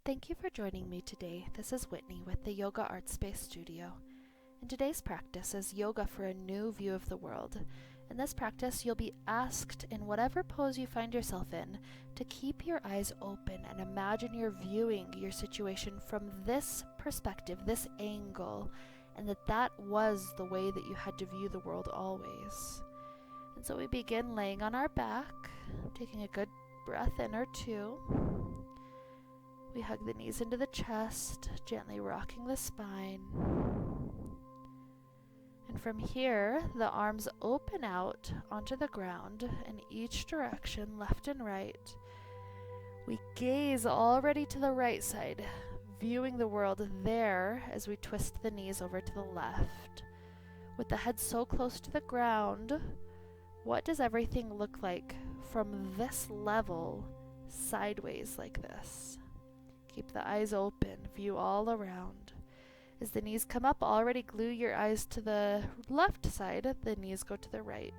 Thank you for joining me today. This is Whitney with the Yoga Art Space Studio. And today's practice is yoga for a new view of the world. In this practice, you'll be asked, in whatever pose you find yourself in, to keep your eyes open and imagine you're viewing your situation from this perspective, this angle, and that was the way that you had to view the world always. And so we begin laying on our back, taking a good breath in or two. We hug the knees into the chest, gently rocking the spine. And from here, the arms open out onto the ground in each direction, left and right. We gaze already to the right side, viewing the world there as we twist the knees over to the left. With the head so close to the ground, what does everything look like from this level, sideways like this? Keep the eyes open, view all around. As the knees come up, already glue your eyes to the left side, the knees go to the right.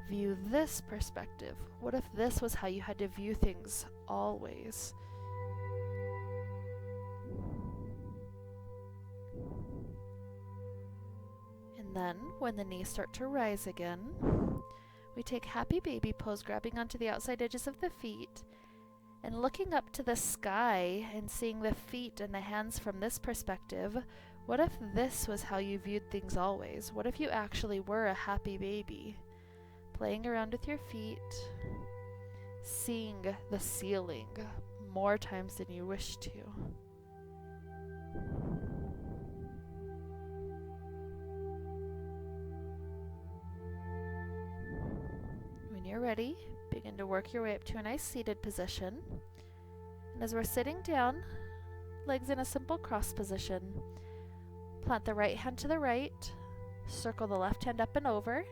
View this perspective. What if this was how you had to view things always? And then, when the knees start to rise again, we take happy baby pose, grabbing onto the outside edges of the feet, and looking up to the sky and seeing the feet and the hands from this perspective. What if this was how you viewed things always? What if you actually were a happy baby? Playing around with your feet, seeing the ceiling more times than you wish to. When you're ready, begin to work your way up to a nice seated position. And as we're sitting down, legs in a simple cross position, plant the right hand to the right, circle the left hand up and over,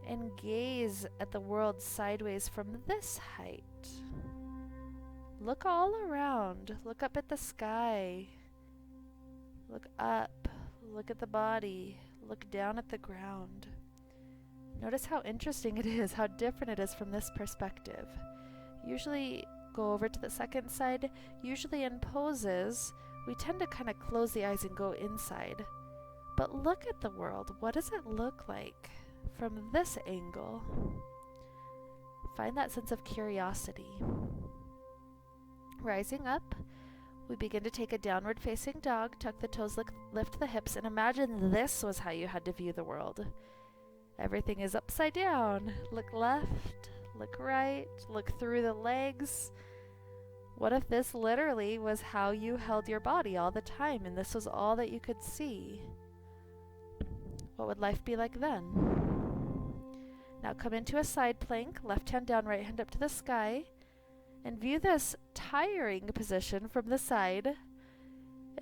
and gaze at the world sideways from this height. Look all around. Look up at the sky. Look up. Look at the body. Look down at the ground. Notice how interesting it is, how different it is from this perspective. Usually go over to the second side. Usually in poses, we tend to kind of close the eyes and go inside. But look at the world. What does it look like from this angle? Find that sense of curiosity. Rising up, we begin to take a downward facing dog, tuck the toes, lift the hips, and imagine this was how you had to view the world. Everything is upside down. Look left, look right, look through the legs. What if this literally was how you held your body all the time and this was all that you could see? What would life be like then? Now come into a side plank, left hand down, right hand up to the sky, and view this tiring position from the side.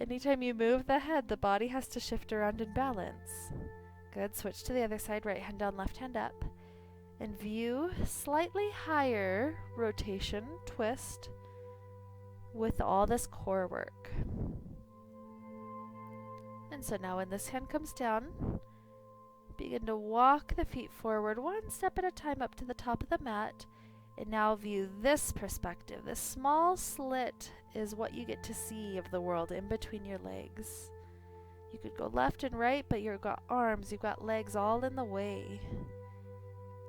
Anytime you move the head, the body has to shift around and balance. Good. Switch to the other side, right hand down, left hand up. And view slightly higher rotation, twist, with all this core work. And so now when this hand comes down, begin to walk the feet forward one step at a time up to the top of the mat. And now view this perspective. This small slit is what you get to see of the world in between your legs. You could go left and right, but you've got arms, you've got legs all in the way.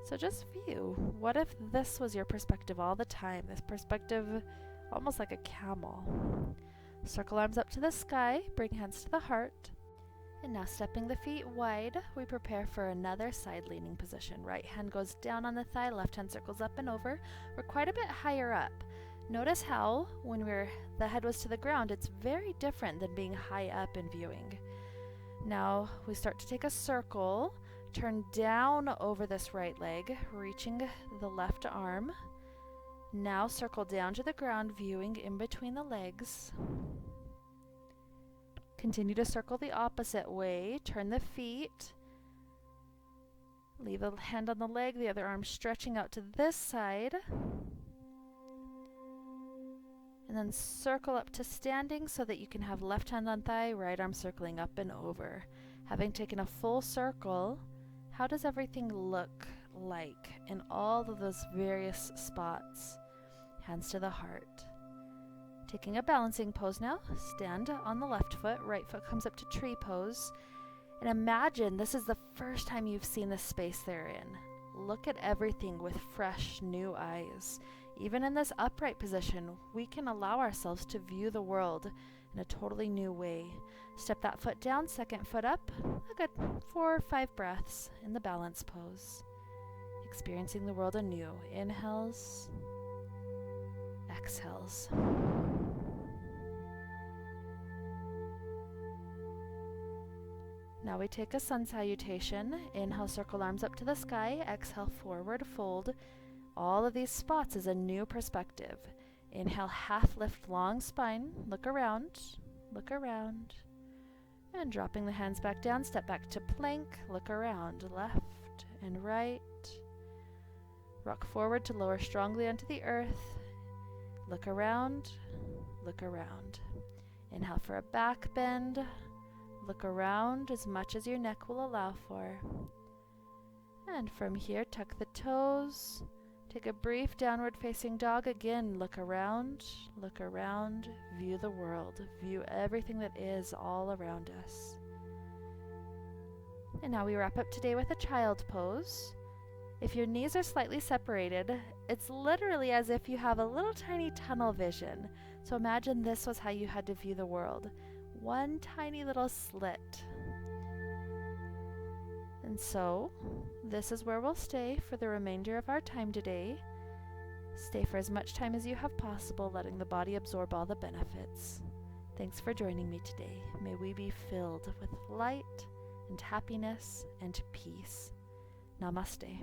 So just view. What if this was your perspective all the time? This perspective, almost like a camel. Circle arms up to the sky, bring hands to the heart. And now stepping the feet wide, we prepare for another side leaning position. Right hand goes down on the thigh, left hand circles up and over. We're quite a bit higher up. Notice how, when the head was to the ground, it's very different than being high up and viewing. Now we start to take a circle, turn down over this right leg, reaching the left arm. Now circle down to the ground, viewing in between the legs. Continue to circle the opposite way, turn the feet. Leave a hand on the leg, the other arm stretching out to this side. And then circle up to standing so that you can have left hand on thigh, right arm circling up and over. Having taken a full circle, how does everything look like in all of those various spots? Hands to the heart. Taking a balancing pose now, stand on the left foot, right foot comes up to tree pose, and imagine this is the first time you've seen the space they're in. Look at everything with fresh, new eyes. Even in this upright position, we can allow ourselves to view the world in a totally new way. Step that foot down, second foot up, a good 4 or 5 breaths in the balance pose. Experiencing the world anew. Inhales, exhales. Now we take a sun salutation. Inhale, circle arms up to the sky. Exhale, forward fold. All of these spots is a new perspective. Inhale, half lift, long spine. Look around, look around. And dropping the hands back down, step back to plank. Look around, left and right. Rock forward to lower strongly onto the earth. Look around, look around. Inhale for a back bend. Look around as much as your neck will allow for. And from here, tuck the toes. Take a brief downward facing dog. Again, look around, view the world, view everything that is all around us. And now we wrap up today with a child pose. If your knees are slightly separated, it's literally as if you have a little tiny tunnel vision. So imagine this was how you had to view the world. One tiny little slit. And so, this is where we'll stay for the remainder of our time today. Stay for as much time as you have possible, letting the body absorb all the benefits. Thanks for joining me today. May we be filled with light and happiness and peace. Namaste.